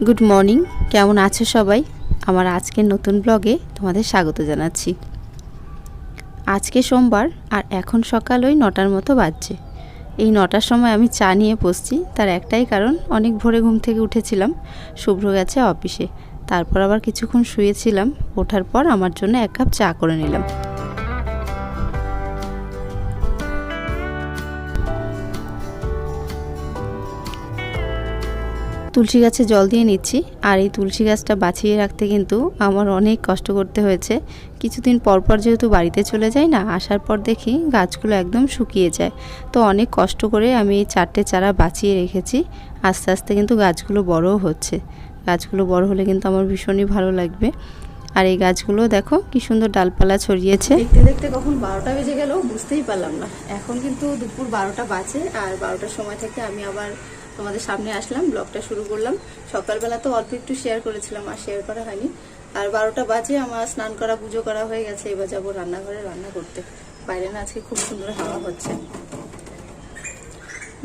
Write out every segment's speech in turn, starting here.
Good morning, কেমন আছো সবাই? আমার আজকের নতুন ব্লগে তোমাদের স্বাগত জানাচ্ছি। আজকে সোমবার আর এখন সকাল ওই 9টার মতো বাজছে। এই 9টার সময় আমি চা নিয়ে বসছি, তার একটাই কারণ অনেক ভোরে ঘুম থেকে উঠেছিলাম। শুভ্র গেছে অফিসে, তারপর আবার কিছুক্ষণ শুয়েছিলাম। ওঠার পর আমার জন্য 1 কাপ চা করে নিলাম। তুলসী গাছে জল দিয়ে নিচ্ছি, আর এই তুলসী গাছটা বাঁচিয়ে রাখতে কিন্তু আমার অনেক কষ্ট করতে হয়েছে। কিছুদিন পর পর যেহেতু বাড়িতে চলে যাই না, আসার পর দেখি গাছগুলো একদম শুকিয়ে যায়। তো অনেক কষ্ট করে আমি এই 4টে চারা বাঁচিয়ে রেখেছি। আস্তে আস্তে কিন্তু গাছগুলো বড়ও হচ্ছে। গাছগুলো বড় হলে কিন্তু আমার ভীষণই ভালো লাগবে। আর এই গাছগুলো দেখো কি সুন্দর ডালপালা ছড়িয়েছে। দেখতে দেখতে কখন 12টা বেজে গেল বুঝতেই পারলাম না। এখন কিন্তু দুপুর 12টা বাজে, আর 12টার সময় থেকে আমি আবার তোমাদের সামনে আসলাম, ব্লগটা শুরু করলাম। সকালবেলা তো অল্প একটু শেয়ার করেছিলাম, আর শেয়ার করা হয়নি। আর 12টা বাজে, আমার স্নান করা পুজো করা হয়ে গেছে। এবার যাবো রান্নাঘরে রান্না করতে। বাইরে না আজকে খুব সুন্দর হাওয়া হচ্ছে,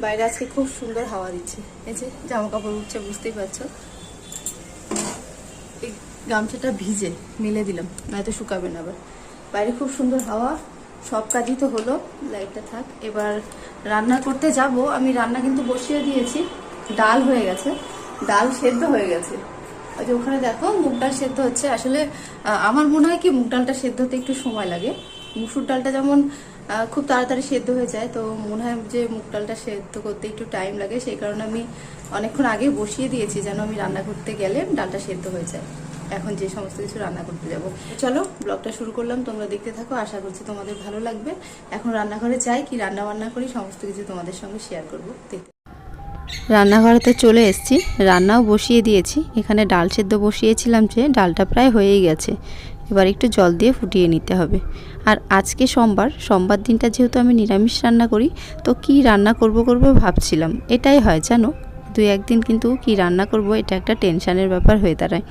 বাইরে আজকে খুব সুন্দর হাওয়া দিচ্ছে। এই যে জামা কাপড় উঠছে, বুঝতেই পারছো। এই গামছাটা ভিজে মেলে দিলাম, নয়তো শুকাবে না। আবার বাইরে খুব সুন্দর হাওয়া, সব কাজই তো হলো। লাইটটা থাক, এবার রান্না করতে যাব। আমি রান্না কিন্তু বসিয়ে দিয়েছি, ডাল হয়ে গেছে, ডাল সেদ্ধ হয়ে গেছে। ওই যে ওখানে দেখো মুগ ডাল সেদ্ধ হচ্ছে। আসলে আমার মনে হয় কি মুগ ডালটা সেদ্ধ হতে একটু সময় লাগে। মুসুর ডালটা যেমন খুব তাড়াতাড়ি সেদ্ধ হয়ে যায়, তো মনে হয় যে মুগ ডালটা সেদ্ধ করতে একটু টাইম লাগে। সেই কারণে আমি অনেকক্ষণ আগে বসিয়ে দিয়েছি, যেন আমি রান্না করতে গেলে ডালটা সেদ্ধ হয়ে যায়। এখন যে সমস্ত কিছু রান্না করতে যাব, চলো ব্লগটা শুরু করলাম। তোমরা দেখতে থাকো, আশা করছি তোমাদের ভালো লাগবে। এখন রান্নাঘরে যাই, কি রান্না বান্না করি সমস্ত কিছু তোমাদের সঙ্গে শেয়ার করবো। দেখতে রান্নাঘরেতে চলে এসেছি, রান্নাও বসিয়ে দিয়েছি। এখানে ডাল সেদ্ধ বসিয়েছিলাম, যে ডালটা প্রায় হয়েই গেছে। এবার একটু জল দিয়ে ফুটিয়ে নিতে হবে। আর আজকে সোমবার দিনটা যেহেতু আমি নিরামিষ রান্না করি, তো কি রান্না করব ভাবছিলাম। এটাই হয় জানো, 2-1 দিন কিন্তু কি রান্না করব এটা একটা টেনশানের ব্যাপার হয়ে দাঁড়ায়।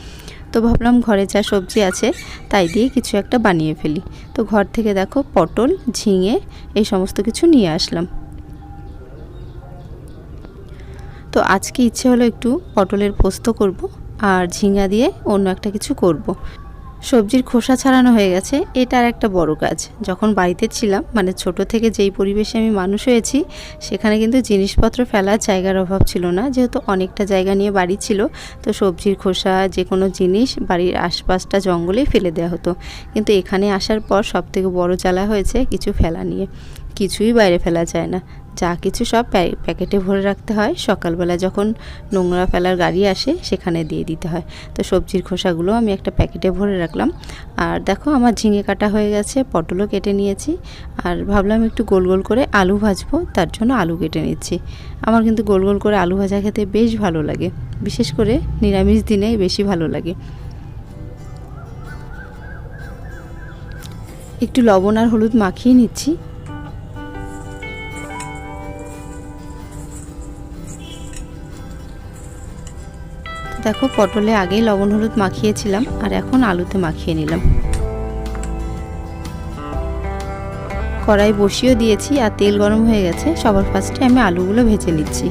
তো ভাবলাম ঘরে যা সবজি আছে তাই দিয়ে কিছু একটা বানিয়ে ফেলি। তো ঘর থেকে দেখো পটল, ঝিঙে এই সমস্ত কিছু নিয়ে আসলাম। তো আজকে ইচ্ছে হলো একটু পটলের পোস্ত করব, আর ঝিঙা দিয়ে অন্য একটা কিছু করব। সবজির খোসা ছাড়ানো হয়ে গেছে, এটার একটা বড় কাজ। যখন বাড়িতে ছিলাম, মানে ছোট থেকে যেই পরিবেশে আমি মানুষ হয়েছি, সেখানে কিন্তু জিনিসপত্র ফেলার জায়গার অভাব ছিল না। যেহেতু অনেকটা জায়গা নিয়ে বাড়ি ছিল, তো সবজির খোসা যে কোনো জিনিস বাড়ির আশপাশটা জঙ্গলেই ফেলে দেওয়া হতো। কিন্তু এখানে আসার পর সবথেকে বড় জ্বালা হয়েছে কিছু ফেলা নিয়ে। কিছুই বাইরে ফেলা যায় না, যা কিছু সব প্যাকেটে ভরে রাখতে হয়। সকালবেলা যখন নোংরা ফেলার গাড়ি আসে সেখানে দিয়ে দিতে হয়। তো সবজির খোসাগুলো আমি একটা প্যাকেটে ভরে রাখলাম। আর দেখো আমার ঝিঙে কাটা হয়ে গেছে, পটলও কেটে নিয়েছি। আর ভাবলাম একটু গোল গোল করে আলু ভাজবো, তার জন্য আলু কেটে নিচ্ছি। আমার কিন্তু গোল গোল করে আলু ভাজা খেতে বেশ ভালো লাগে, বিশেষ করে নিরামিষ দিনেই বেশি ভালো লাগে। একটু লবণ আর হলুদ মাখিয়ে নিচ্ছি। দেখো পটলে আগেই লবণ হলুদ মাখিয়েছিলাম, আর এখন আলুতে মাখিয়ে নিলাম। কড়াই বসিয়েও দিয়েছি, আর তেল গরম হয়ে গেছে। সবার ফার্স্টে আমি আলুগুলো ভেজে নিচ্ছি।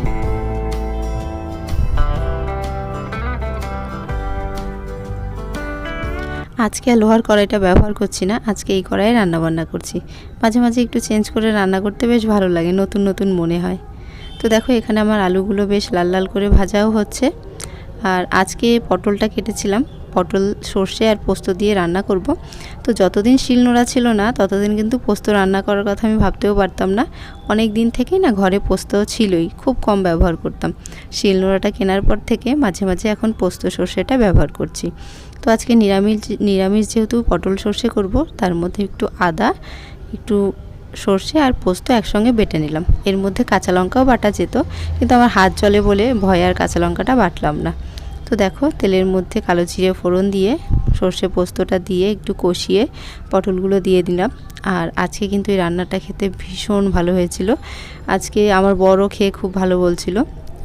আজকে আর লোহার কড়াইটা ব্যবহার করছি না, আজকে এই কড়াইয়ে রান্নাবান্না করছি। মাঝে মাঝে একটু চেঞ্জ করে রান্না করতে বেশ ভালো লাগে, নতুন নতুন মনে হয়। তো দেখো এখানে আমার আলুগুলো বেশ লাল লাল করে ভাজাও হচ্ছে। আর আজকে পটলটা কেটেছিলাম, পটল সর্ষে আর পোস্ত দিয়ে রান্না করব। তো যতদিন শিলনোড়া ছিল না, ততদিন কিন্তু পোস্ত রান্না করার কথা আমি ভাবতেও পারতাম না। অনেক দিন থেকেই না ঘরে পোস্ত ছিলই, খুব কম ব্যবহার করতাম। শিলনোড়াটা কেনার পর থেকে মাঝে মাঝে এখন পোস্ত সর্ষেটা ব্যবহার করছি। তো আজকে নিরামিষ যেহেতু পটল সর্ষে করব, তার মধ্যে একটু আদা, একটু সর্ষে আর পোস্ত একসঙ্গে বেটে নিলাম। এর মধ্যে কাঁচা লঙ্কাও বাটা যেত, কিন্তু আমার হাত চলে বলে ভয়ে আর কাঁচা লঙ্কাটা বাটলাম না। তো দেখো তেলের মধ্যে কালো জিরে ফোড়ন দিয়ে সর্ষে পোস্তটা দিয়ে একটু কষিয়ে পটলগুলো দিয়ে দিলাম। আর আজকে কিন্তু এই রান্নাটা খেতে ভীষণ ভালো হয়েছিল। আজকে আমার বড় খেয়ে খুব ভালো বলছিল,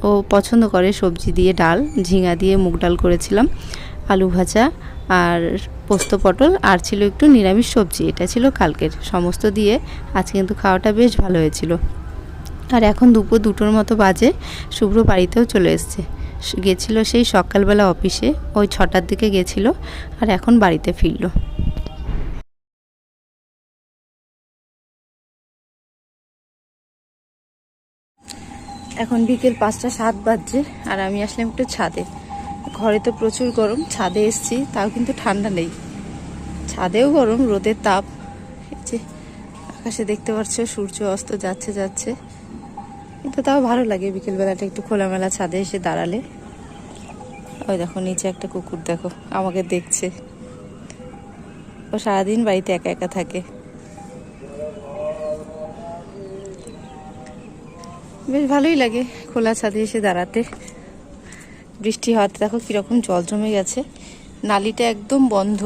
ও পছন্দ করে সবজি দিয়ে ডাল। ঝিঙা দিয়ে মুগ ডাল করেছিলাম, আলু ভাজা আর পোস্ত পটল, আর ছিল একটু নিরামিষ সবজি। এটা ছিল কালকের, সমস্ত দিয়ে আজকে কিন্তু খাওয়াটা বেশ ভালো হয়েছিল। আর এখন দুপুর 2টোর মতো বাজে, শুভ্র বাড়িতেও চলে এসছে। গেছিল সেই সকালবেলা অফিসে, ওই 6টার দিকে গেছিল আর এখন বাড়িতে ফিরল। এখন বিকেল 5টা 7 বাজছে আর আমি আসলাম একটু ছাদে। ঘরে তো প্রচুর গরম, ছাদে এসছি তাও কিন্তু ঠান্ডা নেই, ছাদেও গরম, রোদের তাপ। এই যে আকাশে দেখতে পাচ্ছ সূর্য অস্ত যাচ্ছে যাচ্ছে, কিন্তু তাও ভালো লাগে বিকেলবেলাটা একটু খোলামেলা ছাদে এসে দাঁড়ালে। ওই দেখো নিচে একটা কুকুর, দেখো আমাকে দেখছে, ও সারাদিন বাড়িতে একা একা থাকে। বেশ ভালোই লাগে খোলা ছাদে এসে দাঁড়াতে। বৃষ্টি হওয়াতে দেখো কিরকম জল জমে গেছে, নালিটা একদম বন্ধ,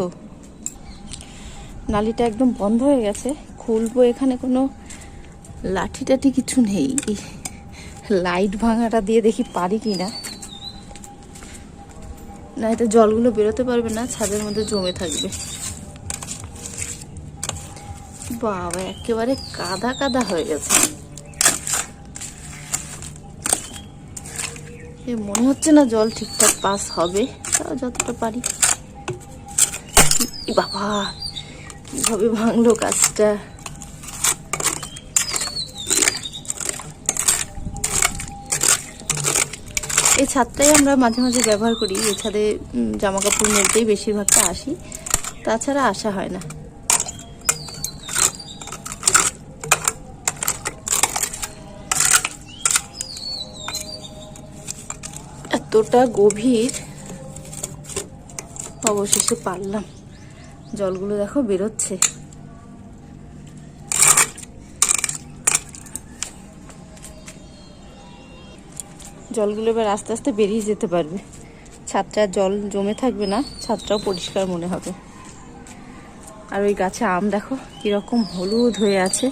নালিটা একদম বন্ধ হয়ে গেছে। খুলবো, এখানে কোনো লাঠি টাঠি কিছু নেই, লাইট ভাঙাটা দিয়ে দেখি পারি কিনা, না এটা জলগুলো বেরোতে পারবে না, ছাদের মধ্যে জমে থাকবে। বাবা একেবারে কাদা কাদা হয়ে গেছে, মনে হচ্ছে না জল ঠিকঠাক পাস হবে, তাও যতটা পারি। বাবা কিভাবে ভাঙলো কাজটা। এই ছাদটাই আমরা মাঝে মাঝে ব্যবহার করি, এই ছাদে জামা কাপড় মেলতেই বেশিরভাগটা আসি, তাছাড়া আসা হয় না। এতটা গভীর, অবশেষে পারলাম। জলগুলো দেখো বেরোচ্ছে, জলগুলো এবার আস্তে আস্তে বেরিয়ে যেতে পারবে, ছাদটা জল জমে থাকবে না, ছাদটাও পরিষ্কার মনে হবে। আর ওই গাছে আম দেখো কিরকম হলুদ হয়ে আছে,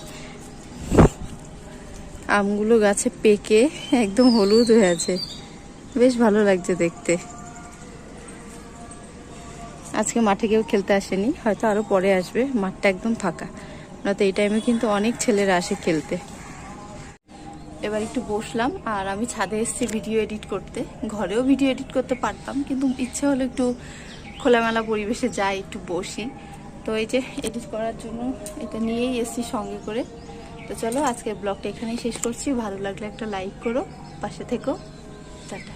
আমগুলো গাছে পেকে একদম হলুদ হয়ে আছে, বেশ ভালো লাগছে দেখতে। আজকে মাঠে কেউ খেলতে আসেনি, হয়তো আরো পরে আসবে, মাঠটা একদম ফাঁকা, নয়তো এই টাইমে কিন্তু অনেক ছেলেরা আসে খেলতে। এবার একটু বসলাম আর আমি ছাদে এসেছি ভিডিও এডিট করতে। ঘরেও ভিডিও এডিট করতে পারতাম, কিন্তু ইচ্ছে হলো একটু খোলামেলা পরিবেশে যাই, একটু বসি। তো এই যে এডিট করার জন্য এটা নিয়েই এসেছি সঙ্গে করে। তো চলো আজকের ব্লগটা এখানেই শেষ করছি, ভালো লাগলে একটা লাইক করো, পাশে থেকো, টাটা।